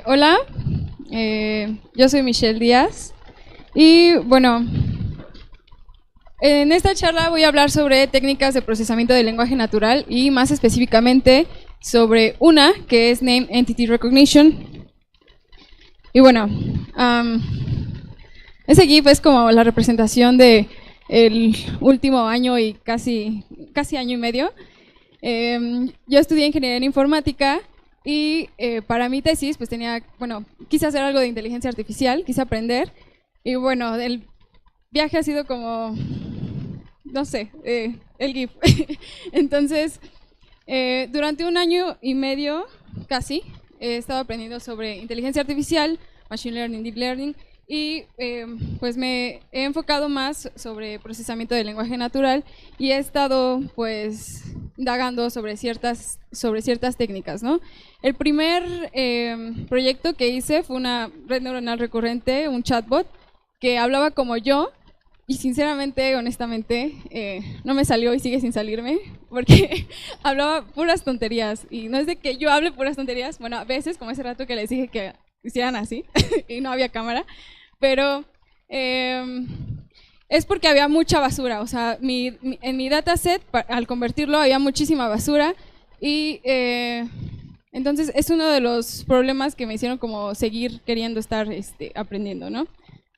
Hola, yo soy Michelle Díaz y bueno, en esta charla voy a hablar sobre técnicas de procesamiento del lenguaje natural y más específicamente sobre una que es Name Entity Recognition. Y bueno, ese GIF es como la representación de el último año y casi año y medio. Yo estudié ingeniería en informática y para mi tesis pues quise hacer algo de inteligencia artificial, quise aprender y bueno, el viaje ha sido como, no sé, el GIF. Entonces, durante un año y medio casi he estado aprendiendo sobre inteligencia artificial, machine learning, deep learning y pues me he enfocado más sobre procesamiento del lenguaje natural y he estado pues indagando sobre ciertas técnicas, ¿no? El primer proyecto que hice fue una red neuronal recurrente, un chatbot que hablaba como yo y sinceramente, honestamente, no me salió y sigue sin salirme porque hablaba puras tonterías y no es de que yo hable puras tonterías, bueno, a veces, como ese rato que les dije que hicieran así y no había cámara, pero es porque había mucha basura, o sea, en mi dataset, al convertirlo, había muchísima basura y entonces es uno de los problemas que me hicieron como seguir queriendo estar aprendiendo, ¿no?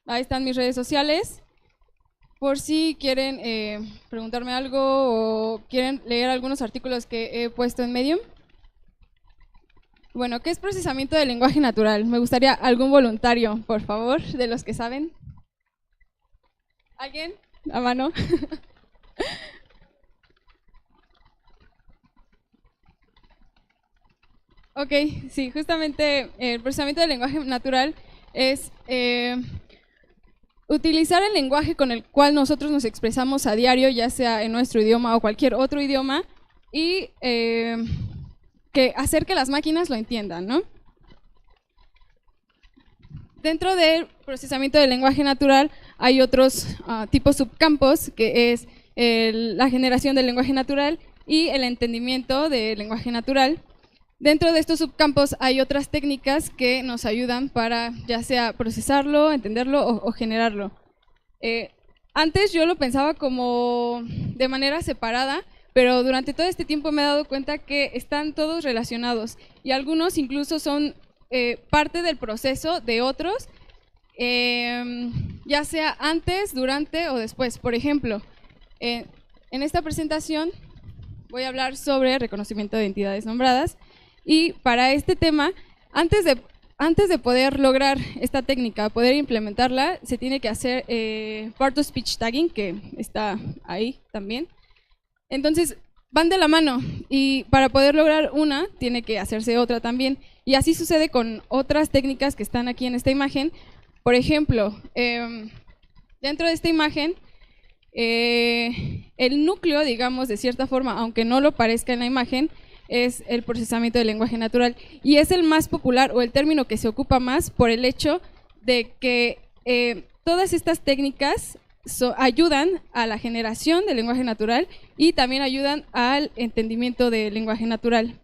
Ahí están mis redes sociales, por si quieren preguntarme algo o quieren leer algunos artículos que he puesto en Medium. Bueno, ¿qué es procesamiento del lenguaje natural? Me gustaría algún voluntario, por favor, de los que saben. ¿Alguien? ¿A mano? Ok, sí, justamente el procesamiento del lenguaje natural es utilizar el lenguaje con el cual nosotros nos expresamos a diario, ya sea en nuestro idioma o cualquier otro idioma, y hacer que las máquinas lo entiendan, ¿no? Dentro del procesamiento del lenguaje natural hay otros tipos subcampos, que es la generación del lenguaje natural y el entendimiento del lenguaje natural. Dentro de estos subcampos hay otras técnicas que nos ayudan para ya sea procesarlo, entenderlo o generarlo. Antes yo lo pensaba como de manera separada, pero durante todo este tiempo me he dado cuenta que están todos relacionados y algunos incluso son parte del proceso de otros, ya sea antes, durante o después. Por ejemplo, en esta presentación voy a hablar sobre reconocimiento de entidades nombradas y para este tema, antes de poder lograr esta técnica, poder implementarla, se tiene que hacer part-of-speech tagging, que está ahí también. Entonces, van de la mano y para poder lograr una, tiene que hacerse otra también. Y así sucede con otras técnicas que están aquí en esta imagen. Por ejemplo, dentro de esta imagen, el núcleo, digamos, de cierta forma, aunque no lo parezca en la imagen, es el procesamiento del lenguaje natural. Y es el más popular o el término que se ocupa más por el hecho de que todas estas técnicas ayudan a la generación del lenguaje natural y también ayudan al entendimiento del lenguaje natural.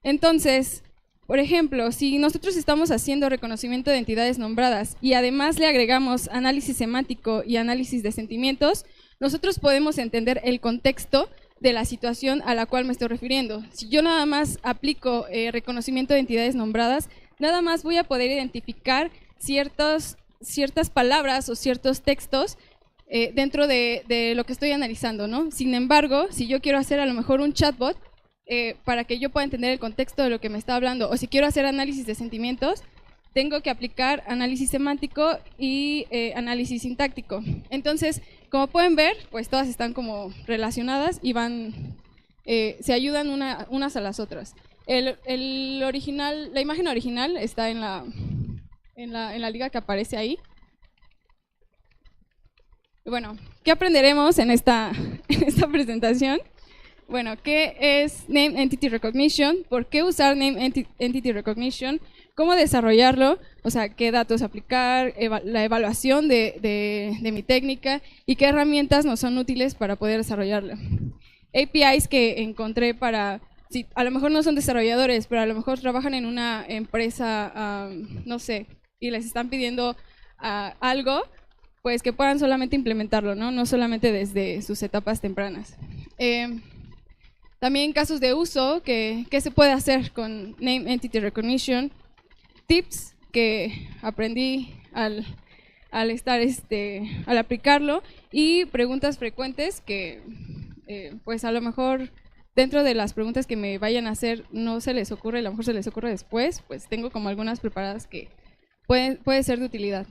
Entonces, por ejemplo, si nosotros estamos haciendo reconocimiento de entidades nombradas y además le agregamos análisis semántico y análisis de sentimientos, nosotros podemos entender el contexto de la situación a la cual me estoy refiriendo. Si yo nada más aplico reconocimiento de entidades nombradas, nada más voy a poder identificar ciertas palabras o ciertos textos dentro de lo que estoy analizando, ¿no? Sin embargo, si yo quiero hacer a lo mejor un chatbot para que yo pueda entender el contexto de lo que me está hablando, o si quiero hacer análisis de sentimientos, tengo que aplicar análisis semántico y análisis sintáctico. Entonces, como pueden ver, pues todas están como relacionadas y se ayudan unas a las otras. La imagen original está en la liga que aparece ahí. Bueno, ¿qué aprenderemos en esta presentación? Bueno, ¿qué es Name Entity Recognition? ¿Por qué usar Name Entity Recognition? ¿Cómo desarrollarlo? O sea, ¿qué datos aplicar? La evaluación de mi técnica y qué herramientas nos son útiles para poder desarrollarlo. APIs que encontré para sí, a lo mejor no son desarrolladores, pero a lo mejor trabajan en una empresa, no sé, y les están pidiendo algo, pues que puedan solamente implementarlo, ¿no? No solamente desde sus etapas tempranas. También casos de uso, ¿qué se puede hacer con Name Entity Recognition? Tips que aprendí al aplicarlo, y preguntas frecuentes que pues a lo mejor dentro de las preguntas que me vayan a hacer no se les ocurre, a lo mejor se les ocurre después, pues tengo como algunas preparadas que puede ser de utilidad.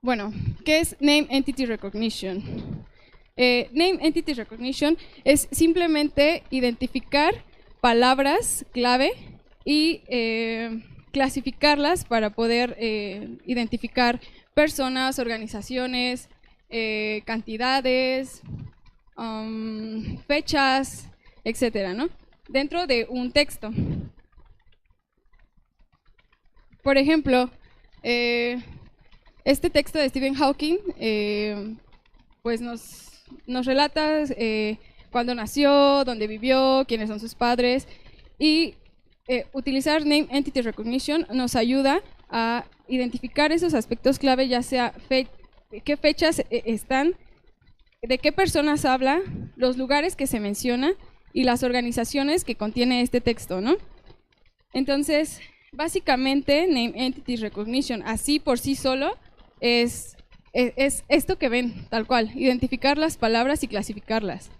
Bueno, ¿qué es Name Entity Recognition? Name Entity Recognition es simplemente identificar palabras clave y clasificarlas para poder identificar personas, organizaciones, cantidades, fechas, etcétera, ¿no? Dentro de un texto. Por ejemplo, este texto de Stephen Hawking pues nos relata cuándo nació, dónde vivió, quiénes son sus padres, y utilizar Name Entity Recognition nos ayuda a identificar esos aspectos clave, ya sea qué fechas están, de qué personas habla, los lugares que se menciona y las organizaciones que contiene este texto, ¿no? Entonces, básicamente, Name Entity Recognition, así por sí solo, es esto que ven, tal cual, identificar las palabras y clasificarlas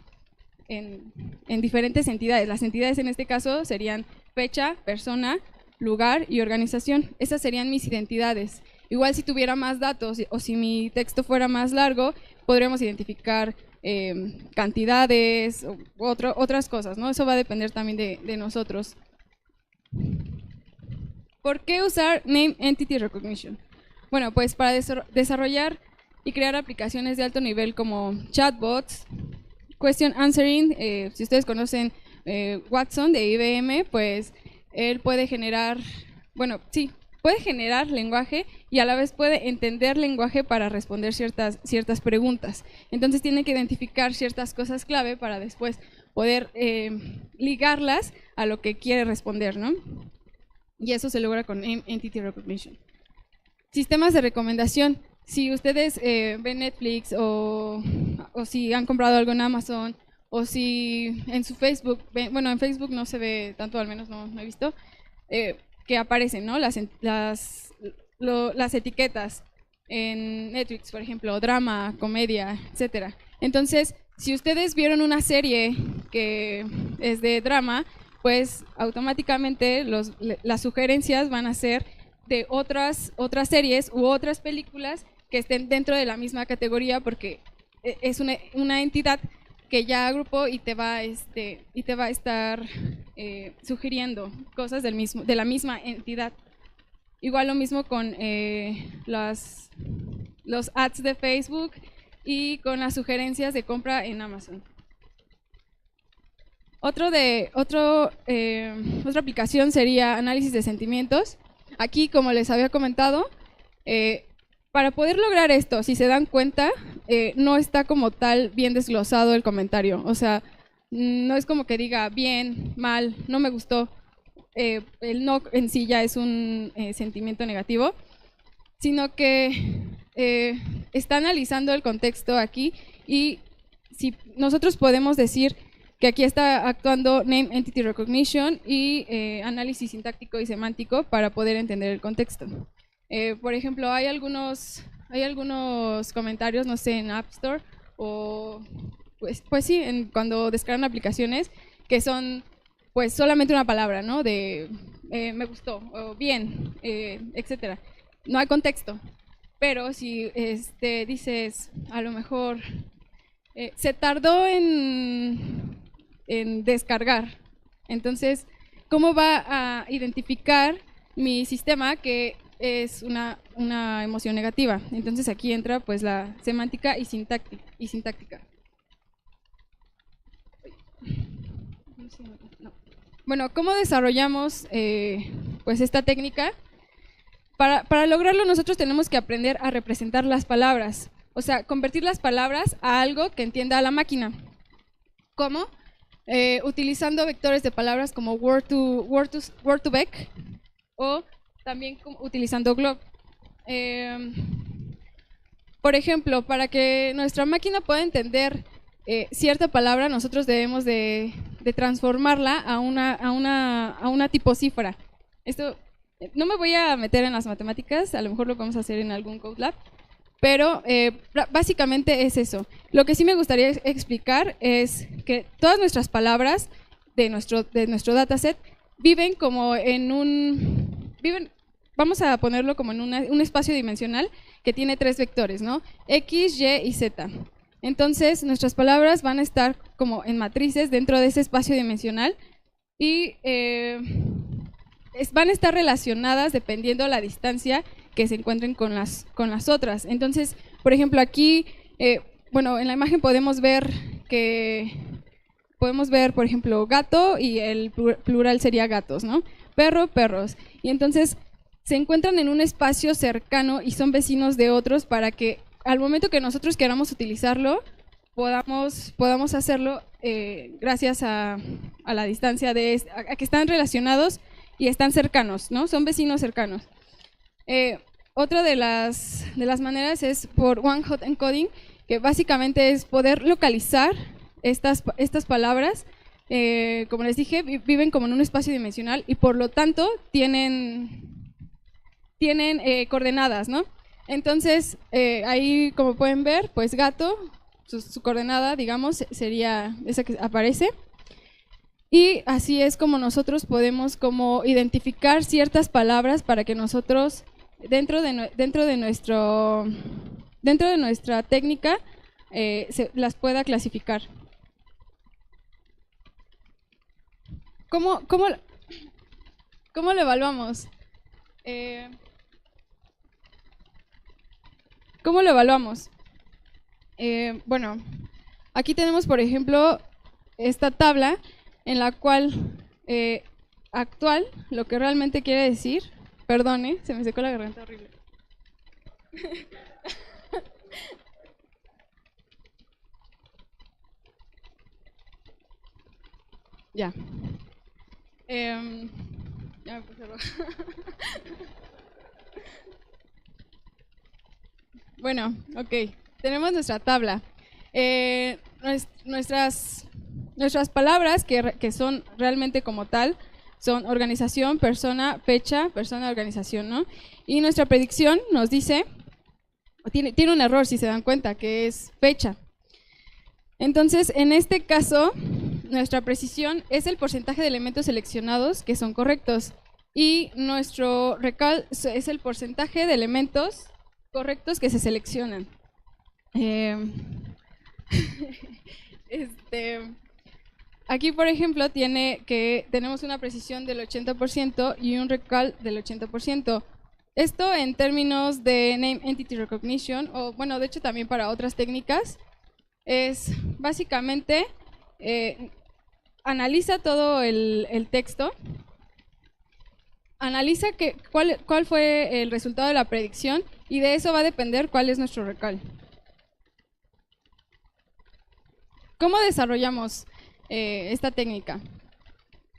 en diferentes entidades. Las entidades en este caso serían fecha, persona, lugar y organización. Esas serían mis identidades. Igual si tuviera más datos o si mi texto fuera más largo, podríamos identificar cantidades u otras cosas, ¿no? Eso va a depender también de nosotros. ¿Por qué usar Name Entity Recognition? Bueno, pues para desarrollar y crear aplicaciones de alto nivel como chatbots, question answering, si ustedes conocen Watson de IBM, pues él puede generar, bueno, sí, puede generar lenguaje y a la vez puede entender lenguaje para responder ciertas preguntas. Entonces tiene que identificar ciertas cosas clave para después poder ligarlas a lo que quiere responder, ¿no? Y eso se logra con Entity Recognition. Sistemas de recomendación. Si ustedes ven Netflix o si han comprado algo en Amazon o si en su Facebook, bueno, en Facebook no se ve tanto, al menos no he visto, que aparecen, ¿no? Las etiquetas en Netflix, por ejemplo, drama, comedia, etcétera. Entonces, si ustedes vieron una serie que es de drama, pues automáticamente las sugerencias van a ser de otras series u otras películas que estén dentro de la misma categoría, porque es una entidad que ya agrupó y te va a estar sugiriendo cosas de la misma entidad. Igual lo mismo con los ads de Facebook y con las sugerencias de compra en Amazon. Otra aplicación sería análisis de sentimientos. Aquí, como les había comentado, para poder lograr esto, si se dan cuenta, no está como tal bien desglosado el comentario. O sea, no es como que diga bien, mal, no me gustó. El no en sí ya es un sentimiento negativo, sino que está analizando el contexto aquí, y si nosotros podemos decir que aquí está actuando Name Entity Recognition y análisis sintáctico y semántico para poder entender el contexto. Por ejemplo, hay algunos comentarios, no sé, en App Store o pues sí, cuando descargan aplicaciones que son pues solamente una palabra, ¿no? De me gustó o bien, etcétera. No hay contexto. Pero si dices, a lo mejor se tardó en descargar, entonces, ¿cómo va a identificar mi sistema que es una emoción negativa? Entonces aquí entra pues la semántica y sintáctica. Bueno, ¿cómo desarrollamos pues esta técnica? Para lograrlo nosotros tenemos que aprender a representar las palabras, o sea, convertir las palabras a algo que entienda a la máquina. ¿Cómo? utilizando vectores de palabras como Word2Vec o también utilizando Glob. Por ejemplo, para que nuestra máquina pueda entender cierta palabra, nosotros debemos de transformarla a una tipo cifra. Esto, no me voy a meter en las matemáticas, a lo mejor lo podemos hacer en algún Code Lab, pero básicamente es eso. Lo que sí me gustaría explicar es que todas nuestras palabras de nuestro dataset viven como en vamos a ponerlo como en un espacio dimensional que tiene 3 vectores, ¿no? X, Y y Z. Entonces, nuestras palabras van a estar como en matrices dentro de ese espacio dimensional y van a estar relacionadas dependiendo la distancia que se encuentren con las otras. Entonces, por ejemplo, aquí, bueno, en la imagen podemos ver, por ejemplo, gato y el plural sería gatos, ¿no? Perro, perros. Y entonces se encuentran en un espacio cercano y son vecinos de otros para que al momento que nosotros queramos utilizarlo, podamos hacerlo gracias a la distancia a que están relacionados y están cercanos, ¿no? Son vecinos cercanos. Otra de las maneras es por one-hot encoding, que básicamente es poder localizar estas palabras. Como les dije, viven como en un espacio dimensional y por lo tanto tienen coordenadas, ¿no? Entonces, ahí como pueden ver, pues gato, su coordenada, digamos, sería esa que aparece. Y así es como nosotros podemos como identificar ciertas palabras para que nosotros, dentro de nuestra técnica, las pueda clasificar. ¿Cómo lo evaluamos? ¿Cómo lo evaluamos? Bueno, aquí tenemos, por ejemplo, esta tabla en la cual actual, lo que realmente quiere decir, perdone, se me secó la garganta horrible. Ya. Ya me puse roja. Bueno, ok. Tenemos nuestra tabla. Nuestras palabras que son realmente como tal son organización, persona, fecha, persona, organización, ¿no? Y nuestra predicción nos dice, tiene un error si se dan cuenta, que es fecha. Entonces, en este caso, nuestra precisión es el porcentaje de elementos seleccionados que son correctos y nuestro recal es el porcentaje de elementos correctos que se seleccionan. Aquí, por ejemplo, tenemos una precisión del 80% y un recal del 80%. Esto en términos de Name Entity Recognition, o bueno, de hecho también para otras técnicas, es básicamente analiza todo el texto, analiza cuál fue el resultado de la predicción y de eso va a depender cuál es nuestro recal. ¿Cómo desarrollamos esta técnica?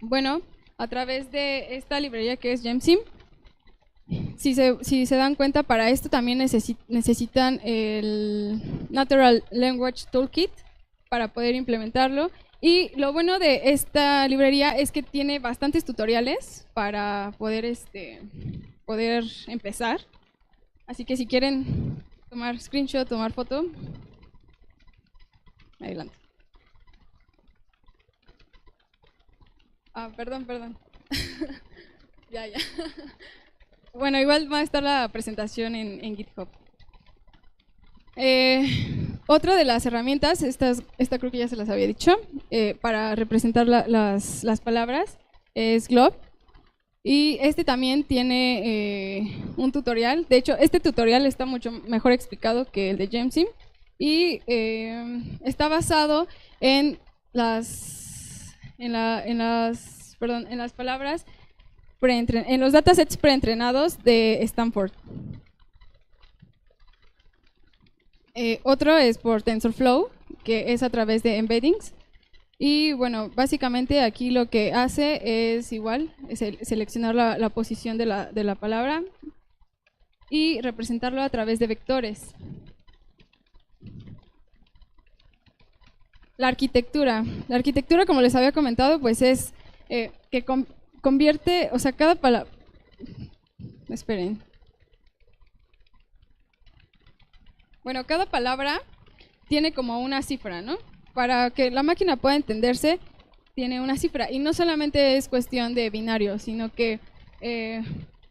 Bueno, a través de esta librería que es GemSim. Si se dan cuenta, para esto también necesitan el Natural Language Toolkit para poder implementarlo. Y lo bueno de esta librería es que tiene bastantes tutoriales para poder empezar. Así que si quieren tomar screenshot, tomar foto, adelante. Perdón. Ya. Bueno, igual va a estar la presentación en GitHub. Otra de las herramientas, esta creo que ya se las había dicho, para representar las palabras, es Glob. Y este también tiene un tutorial. De hecho, este tutorial está mucho mejor explicado que el de GemSim. Y está basado en las palabras en los datasets preentrenados de Stanford. Otro es por TensorFlow, que es a través de embeddings. Y bueno, básicamente aquí lo que hace es igual, es seleccionar la posición de la palabra y representarlo a través de vectores. La arquitectura, como les había comentado, pues es que convierte, o sea, cada palabra... Esperen. Bueno, cada palabra tiene como una cifra, ¿no? Para que la máquina pueda entenderse, tiene una cifra. Y no solamente es cuestión de binario, sino que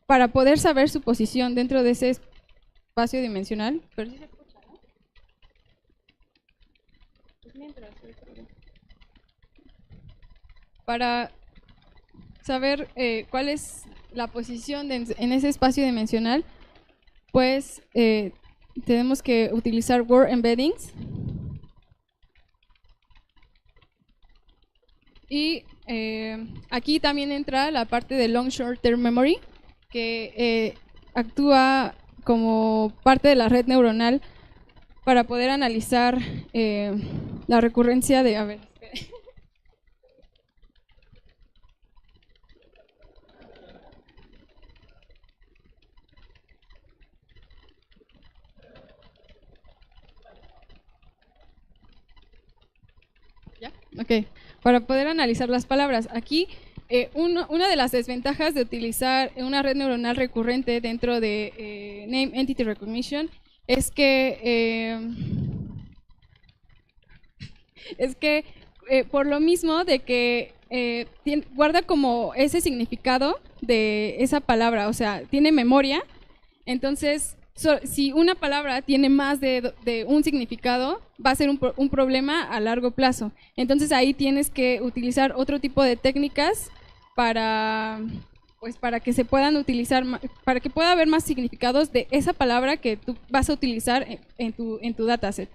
para poder saber su posición dentro de ese espacio dimensional... Pero sí se escucha, ¿no? Pues mientras, para saber cuál es la posición en ese espacio dimensional, pues tenemos que utilizar word embeddings. Y aquí también entra la parte de long short term memory, que actúa como parte de la red neuronal para poder analizar la recurrencia de... A ver, ¿ya? Ok, para poder analizar las palabras. Aquí, una de las desventajas de utilizar una red neuronal recurrente dentro de Name Entity Recognition es que por lo mismo de que guarda como ese significado de esa palabra, o sea, tiene memoria, entonces si una palabra tiene más de un significado, va a ser un problema a largo plazo. Entonces ahí tienes que utilizar otro tipo de técnicas para que se puedan utilizar, para que pueda haber más significados de esa palabra que tú vas a utilizar en tu dataset.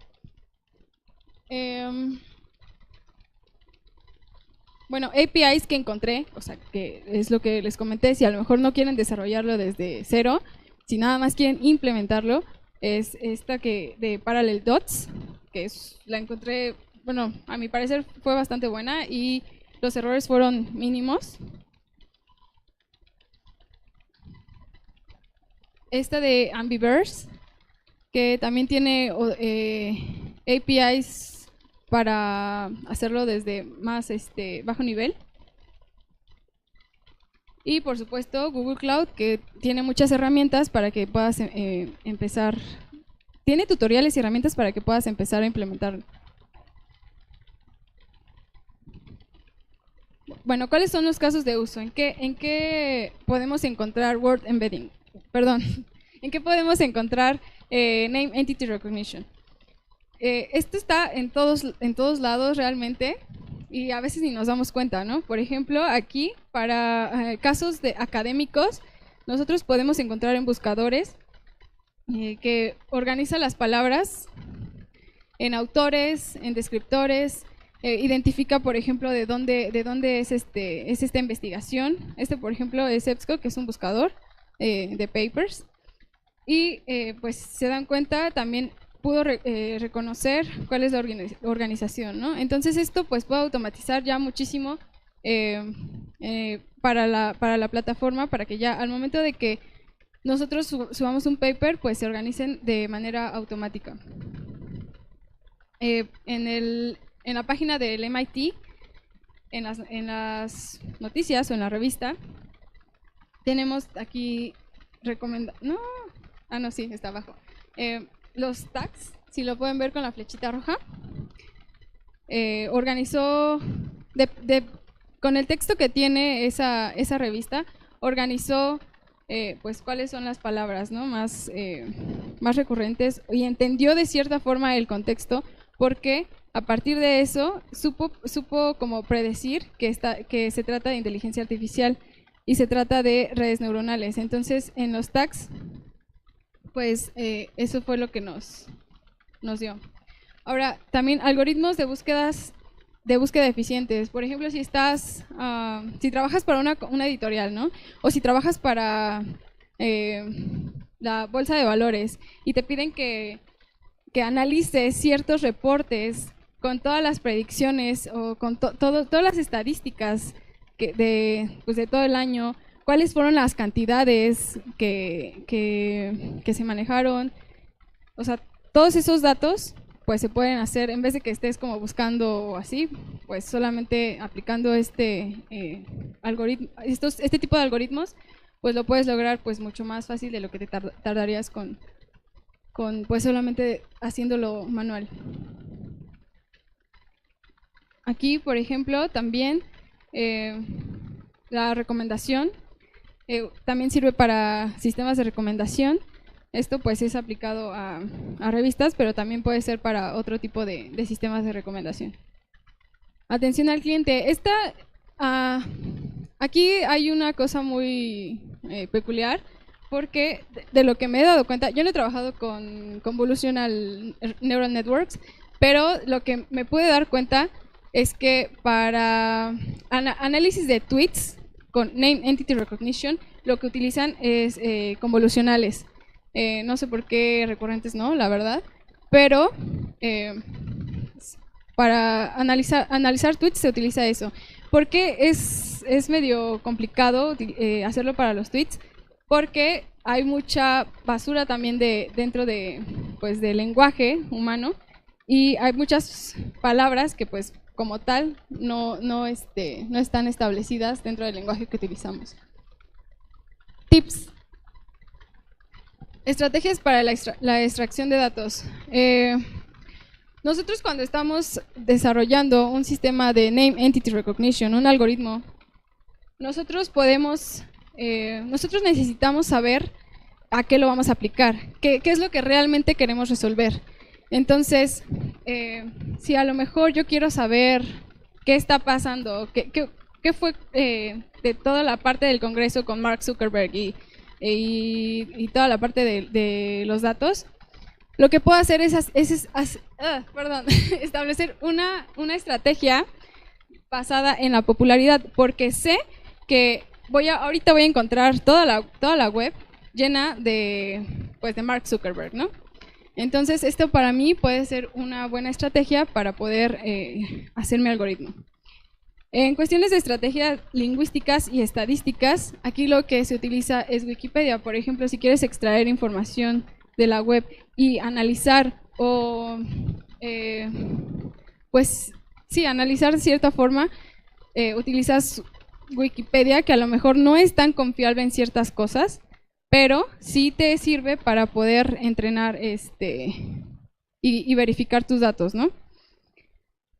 Bueno, APIs que encontré, o sea, que es lo que les comenté, si a lo mejor no quieren desarrollarlo desde cero, si nada más quieren implementarlo, es esta de Parallel Dots, que la encontré, bueno, a mi parecer fue bastante buena y los errores fueron mínimos. Esta de Ambiverse, que también tiene APIs para hacerlo desde más bajo nivel. Y por supuesto Google Cloud, que tiene muchas herramientas para que puedas empezar. Tiene tutoriales y herramientas para que puedas empezar a implementarlo. Bueno, ¿cuáles son los casos de uso? ¿En qué podemos encontrar Word Embedding? Perdón, ¿en qué podemos encontrar Name Entity Recognition? Esto está en todos lados realmente y a veces ni nos damos cuenta, ¿no? Por ejemplo, aquí para casos académicos, nosotros podemos encontrar en buscadores que organiza las palabras en autores, en descriptores, identifica, por ejemplo, de dónde es esta investigación. Por ejemplo, es EBSCO, que es un buscador de papers. Y pues se dan cuenta, también pudo reconocer cuál es la organización, ¿no? Entonces esto pues puede automatizar ya muchísimo para la plataforma, para que ya al momento de que nosotros subamos un paper, pues se organicen de manera automática. En la página del MIT, en las noticias o en la revista, tenemos aquí sí, está abajo. Los tags, si lo pueden ver con la flechita roja, organizó, con el texto que tiene esa revista, organizó pues cuáles son las palabras, ¿no? más recurrentes, y entendió de cierta forma el contexto, porque a partir de eso supo como predecir que se trata de inteligencia artificial y se trata de redes neuronales. Entonces, en los tags, pues eso fue lo que nos dio. Ahora, también algoritmos de búsqueda eficientes. Por ejemplo, si trabajas para una editorial, ¿no? O si trabajas para la bolsa de valores y te piden que analices ciertos reportes con todas las predicciones o con todas las estadísticas pues de todo el año, cuáles fueron las cantidades que se manejaron. O sea, todos esos datos pues se pueden hacer, en vez de que estés como buscando así, pues solamente aplicando algoritmo, este tipo de algoritmos, pues lo puedes lograr pues mucho más fácil de lo que te tardarías con pues solamente haciéndolo manual. Aquí, por ejemplo, también la recomendación también sirve para sistemas de recomendación. Esto pues es aplicado a revistas, pero también puede ser para otro tipo de sistemas de recomendación. Atención al cliente. Aquí hay una cosa muy peculiar, porque de lo que me he dado cuenta, yo no he trabajado con Convolutional Neural Networks, pero lo que me pude dar cuenta es que para análisis de tweets con Name Entity Recognition, lo que utilizan es convolucionales. No sé por qué recurrentes no, la verdad, pero para analizar tweets se utiliza eso. Porque es medio complicado hacerlo para los tweets, porque hay mucha basura también dentro pues, del lenguaje humano, y hay muchas palabras que pues como tal no están establecidas dentro del lenguaje que utilizamos. Tips. Estrategias para la extracción de datos. Nosotros cuando estamos desarrollando un sistema de Name Entity Recognition, un algoritmo, nosotros necesitamos saber a qué lo vamos a aplicar, qué es lo que realmente queremos resolver. Entonces, si a lo mejor yo quiero saber qué está pasando, qué fue de toda la parte del Congreso con Mark Zuckerberg y toda la parte de los datos, lo que puedo hacer es establecer una estrategia basada en la popularidad, porque sé que ahorita voy a encontrar toda la web llena de Mark Zuckerberg, ¿no? Entonces, esto para mí puede ser una buena estrategia para poder hacer mi algoritmo. En cuestiones de estrategias lingüísticas y estadísticas, aquí lo que se utiliza es Wikipedia. Por ejemplo, si quieres extraer información de la web y analizar pues sí, analizar de cierta forma, utilizas Wikipedia, que a lo mejor no es tan confiable en ciertas cosas, pero sí te sirve para poder entrenar y verificar tus datos, ¿no?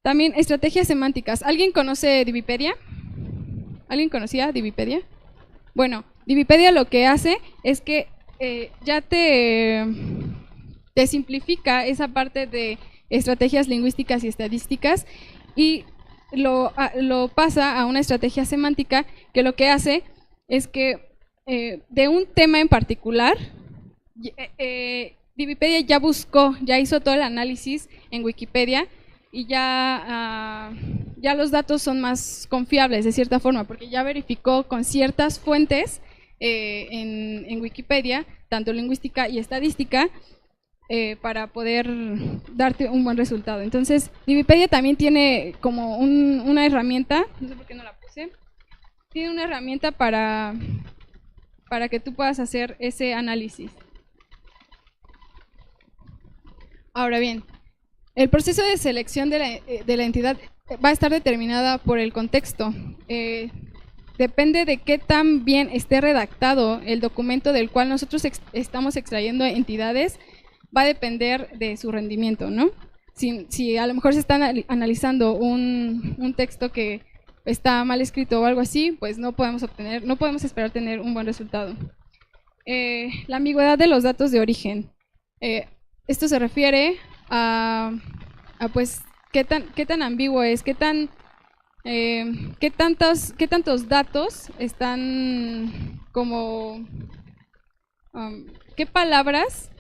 También estrategias semánticas. ¿Alguien conoce Divipedia? ¿Alguien conocía Divipedia? Bueno, Divipedia lo que hace es que ya te simplifica esa parte de estrategias lingüísticas y estadísticas y lo pasa a una estrategia semántica que lo que hace es que de un tema en particular, Divipedia ya hizo todo el análisis en Wikipedia y ya los datos son más confiables de cierta forma, porque ya verificó con ciertas fuentes en Wikipedia, tanto lingüística y estadística, para poder darte un buen resultado. Entonces, Divipedia también tiene como una herramienta, no sé por qué no la puse, tiene una herramienta para que tú puedas hacer ese análisis. Ahora bien, el proceso de selección de la entidad va a estar determinada por el contexto. Depende de qué tan bien esté redactado el documento del cual nosotros estamos extrayendo entidades, va a depender de su rendimiento, ¿no? Si a lo mejor se está analizando un texto que está mal escrito o algo así, pues no podemos esperar tener un buen resultado. La ambigüedad de los datos de origen. Esto se refiere a pues qué tan ambiguo es, qué tantos datos están como qué palabras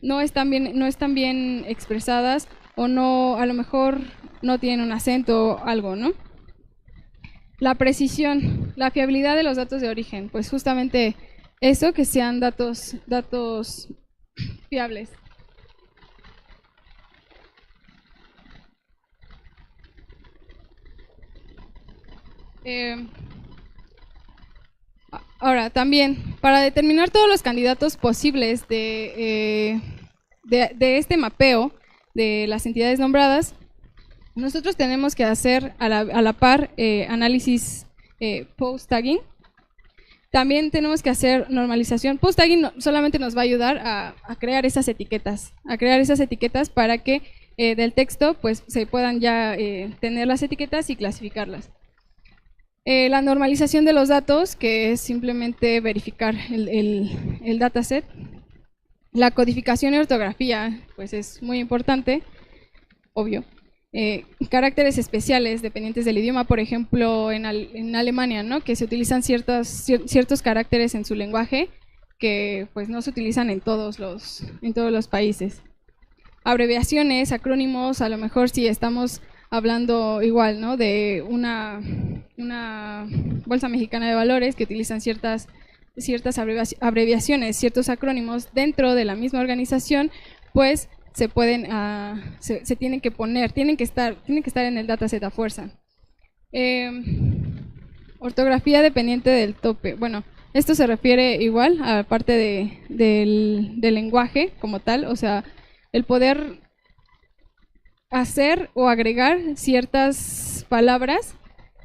no están bien expresadas, o no, a lo mejor no tienen un acento o algo, ¿no? La precisión, la fiabilidad de los datos de origen, pues justamente eso, que sean datos fiables. Ahora, también, para determinar todos los candidatos posibles de este mapeo de las entidades nombradas, nosotros tenemos que hacer a la par análisis post-tagging. También tenemos que hacer normalización. Post-tagging solamente nos va a ayudar a crear esas etiquetas, para que del texto pues se puedan ya tener las etiquetas y clasificarlas. La normalización de los datos, que es simplemente verificar el dataset. La codificación y ortografía, pues es muy importante, obvio. Caracteres especiales dependientes del idioma, por ejemplo, en Alemania, ¿no? Que se utilizan ciertos caracteres en su lenguaje que pues no se utilizan en todos los países. Abreviaciones, acrónimos, a lo mejor si estamos hablando igual, ¿no? De una bolsa mexicana de valores que utilizan ciertas abreviaciones, ciertos acrónimos dentro de la misma organización, pues se pueden, se tienen que poner, tienen que estar en el dataset a fuerza. Ortografía dependiente del tope. Bueno, esto se refiere igual a la parte del lenguaje como tal, o sea, el poder hacer o agregar ciertas palabras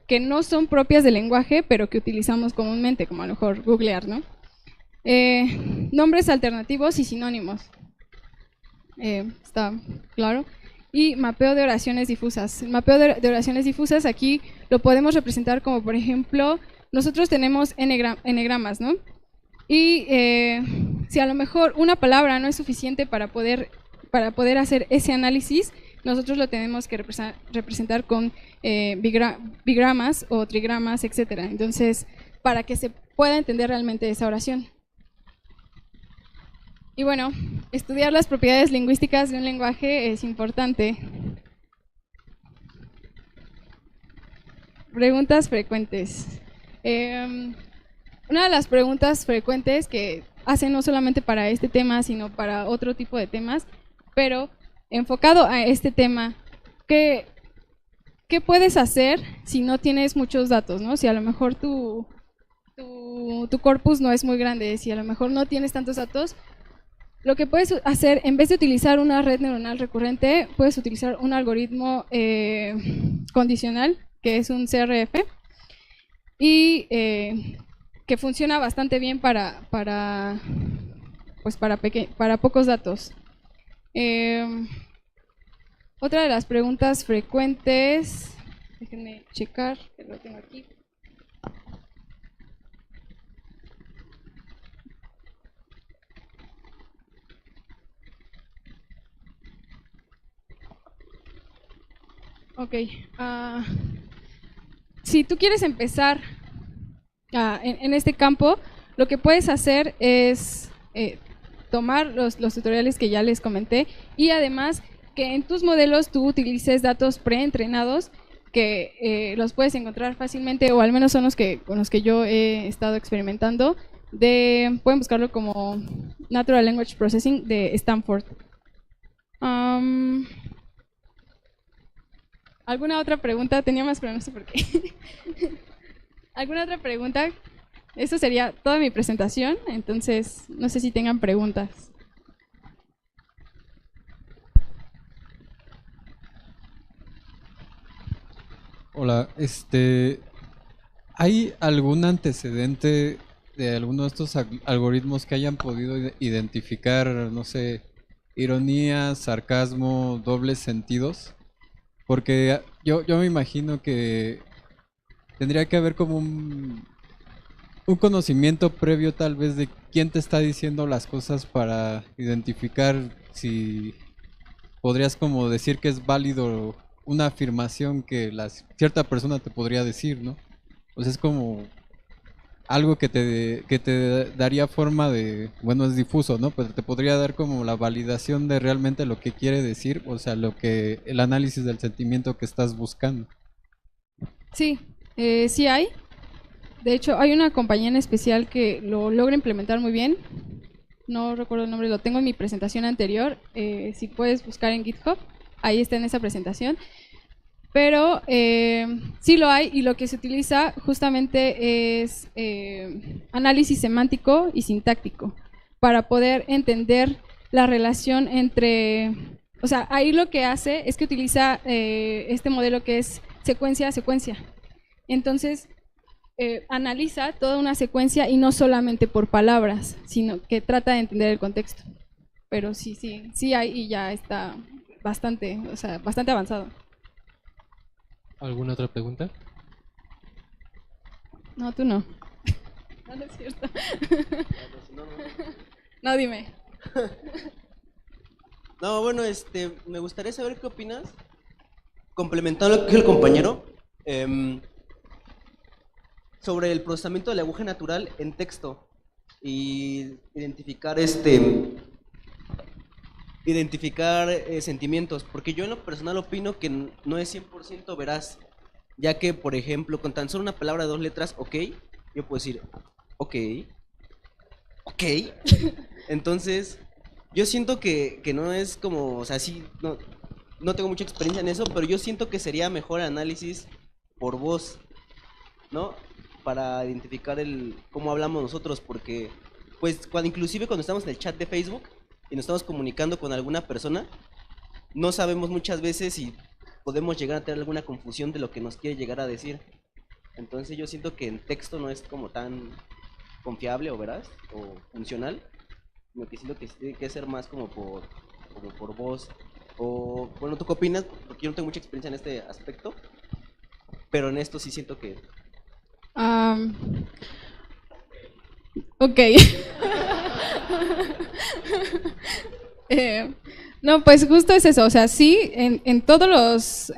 que no son propias del lenguaje, pero que utilizamos comúnmente, como a lo mejor googlear, ¿no? Nombres alternativos y sinónimos. Está claro. Y mapeo de oraciones difusas. El mapeo de oraciones difusas aquí lo podemos representar como, por ejemplo, nosotros tenemos enegramas, ¿no? Y si a lo mejor una palabra no es suficiente para poder hacer ese análisis, nosotros lo tenemos que representar con bigramas o trigramas, etcétera. Entonces, para que se pueda entender realmente esa oración. Y bueno, estudiar las propiedades lingüísticas de un lenguaje es importante. Preguntas frecuentes. Una de las preguntas frecuentes que hacen no solamente para este tema, sino para otro tipo de temas, pero enfocado a este tema, ¿qué puedes hacer si no tienes muchos datos, ¿no? Si a lo mejor tu corpus no es muy grande, si a lo mejor no tienes tantos datos, lo que puedes hacer, en vez de utilizar una red neuronal recurrente, puedes utilizar un algoritmo condicional, que es un CRF, y que funciona bastante bien para pocos datos. Otra de las preguntas frecuentes, déjenme checar, que lo tengo aquí. Ok, si tú quieres empezar en este campo, lo que puedes hacer es tomar los tutoriales que ya les comenté y además que en tus modelos tú utilices datos preentrenados que los puedes encontrar fácilmente, o al menos son con los que yo he estado experimentando. Pueden buscarlo como Natural Language Processing de Stanford. ¿Alguna otra pregunta? Tenía más, pero no sé por qué. ¿Alguna otra pregunta? Esto sería toda mi presentación, entonces no sé si tengan preguntas. Hola, ¿hay algún antecedente de alguno de estos algoritmos que hayan podido identificar, no sé, ironía, sarcasmo, dobles sentidos? Porque yo me imagino que tendría que haber como un conocimiento previo tal vez de quién te está diciendo las cosas para identificar si podrías como decir que es válido una afirmación que cierta persona te podría decir, ¿no? O sea, es como algo que te daría forma de, bueno, es difuso, ¿no? Pero te podría dar como la validación de realmente lo que quiere decir, o sea, el análisis del sentimiento que estás buscando. Sí, sí hay. De hecho, hay una compañía en especial que lo logra implementar muy bien. No recuerdo el nombre, lo tengo en mi presentación anterior. Si puedes buscar en GitHub, ahí está en esa presentación. pero sí lo hay, y lo que se utiliza justamente es análisis semántico y sintáctico para poder entender la relación entre, o sea, ahí lo que hace es que utiliza este modelo que es secuencia a secuencia. Entonces, analiza toda una secuencia y no solamente por palabras, sino que trata de entender el contexto. Pero sí hay, y ya está bastante, o sea, bastante avanzado. ¿Alguna otra pregunta? No, tú no. No es cierto. No, dime. No, bueno, me gustaría saber qué opinas, complementando lo que dijo el compañero, sobre el procesamiento de lenguaje natural en texto y identificar sentimientos, porque yo en lo personal opino que no es 100% veraz, ya que, por ejemplo, con tan solo una palabra de 2 letras, ok, yo puedo decir, ok, entonces, yo siento que no es como, o sea, sí, no tengo mucha experiencia en eso, pero yo siento que sería mejor el análisis por voz, ¿no? Para identificar cómo hablamos nosotros, porque, pues, inclusive cuando estamos en el chat de Facebook y nos estamos comunicando con alguna persona, no sabemos muchas veces si podemos llegar a tener alguna confusión de lo que nos quiere llegar a decir. Entonces yo siento que en texto no es como tan confiable o veraz o funcional, sino que siento que tiene que ser más como por voz. O, bueno, ¿tú qué opinas? Porque yo no tengo mucha experiencia en este aspecto, pero en esto sí siento que... Ok. No, pues justo es eso, o sea, sí, en todos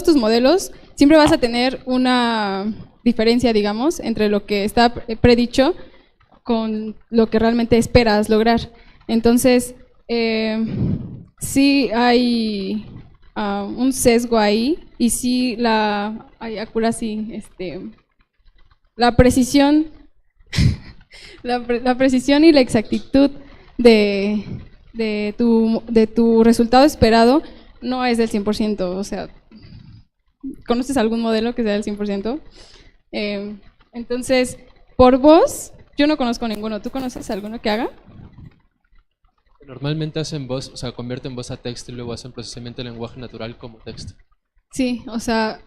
tus modelos siempre vas a tener una diferencia, digamos, entre lo que está predicho con lo que realmente esperas lograr. Entonces, sí hay un sesgo ahí, y sí hay accuracy, la precisión, la precisión y la exactitud de tu resultado esperado no es del 100%, o sea, ¿conoces algún modelo que sea del 100%? Entonces, por voz, yo no conozco ninguno. ¿Tú conoces alguno que haga? Normalmente hacen voz, o sea, convierten voz a texto y luego hacen procesamiento de lenguaje natural como texto. Sí, o sea...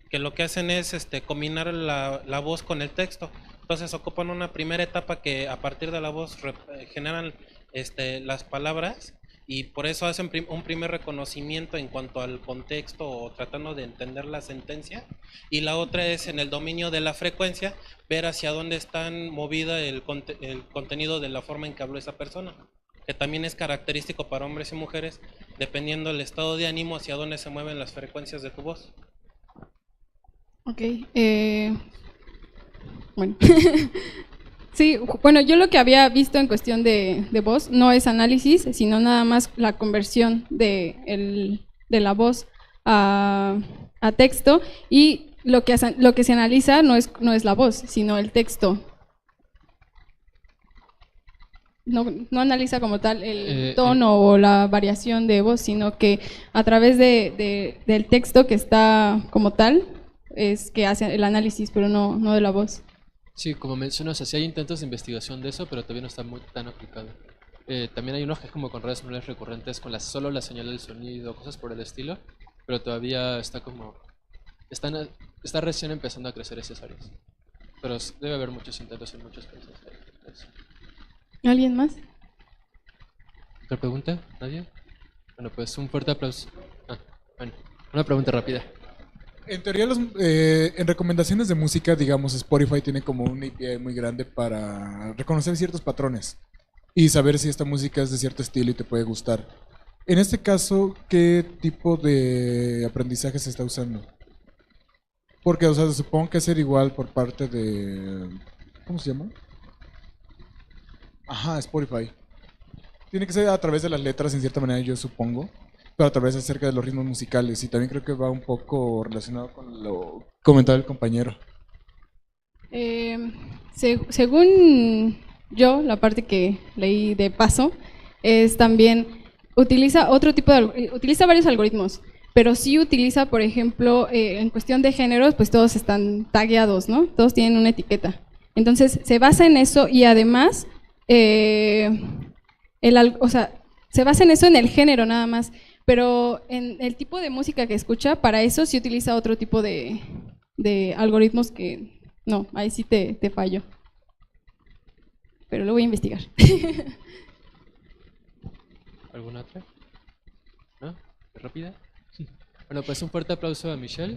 Que lo que hacen es combinar la voz con el texto. Entonces ocupan una primera etapa que a partir de la voz generan las palabras, y por eso hacen un primer reconocimiento en cuanto al contexto o tratando de entender la sentencia, y la otra es en el dominio de la frecuencia, ver hacia dónde está movida el contenido de la forma en que habló esa persona, que también es característico para hombres y mujeres, dependiendo del estado de ánimo, hacia dónde se mueven las frecuencias de tu voz. Ok, bueno, sí, bueno, yo lo que había visto en cuestión de voz no es análisis, sino nada más la conversión de la voz a texto, y lo que se analiza no es la voz, sino el texto. No analiza como tal el tono o la variación de voz, sino que a través del texto que está como tal, es que hace el análisis, pero no de la voz. Sí, como mencionas, sí hay intentos de investigación de eso, pero todavía no está muy tan aplicado. También hay unos que es como con redes neuronales recurrentes, con solo la señal del sonido, cosas por el estilo, pero todavía está recién empezando a crecer esas áreas. Pero debe haber muchos intentos en muchos países. ¿Alguien más? ¿Otra pregunta? ¿Nadie? Bueno, pues un fuerte aplauso. Bueno, una pregunta rápida. En teoría, en recomendaciones de música, digamos, Spotify tiene como una API muy grande para reconocer ciertos patrones y saber si esta música es de cierto estilo y te puede gustar. En este caso, ¿qué tipo de aprendizaje se está usando? Porque, o sea, supongo que ser igual por parte de... ¿Cómo se llama? Ajá, Spotify. Tiene que ser a través de las letras, en cierta manera, yo supongo, pero a través acerca de los ritmos musicales, y también creo que va un poco relacionado con lo comentado el compañero. Según yo, la parte que leí de paso, es también utiliza otro tipo de utiliza varios algoritmos, pero sí utiliza, por ejemplo, en cuestión de géneros, pues todos están tagueados, ¿no? Todos tienen una etiqueta. Entonces se basa en eso y además, o sea, se basa en eso en el género nada más, pero en el tipo de música que escucha, para eso sí utiliza otro tipo de algoritmos que no, ahí sí te fallo. Pero lo voy a investigar. ¿Alguna otra? ¿No? ¿Rápida? Bueno, pues un fuerte aplauso a Michelle.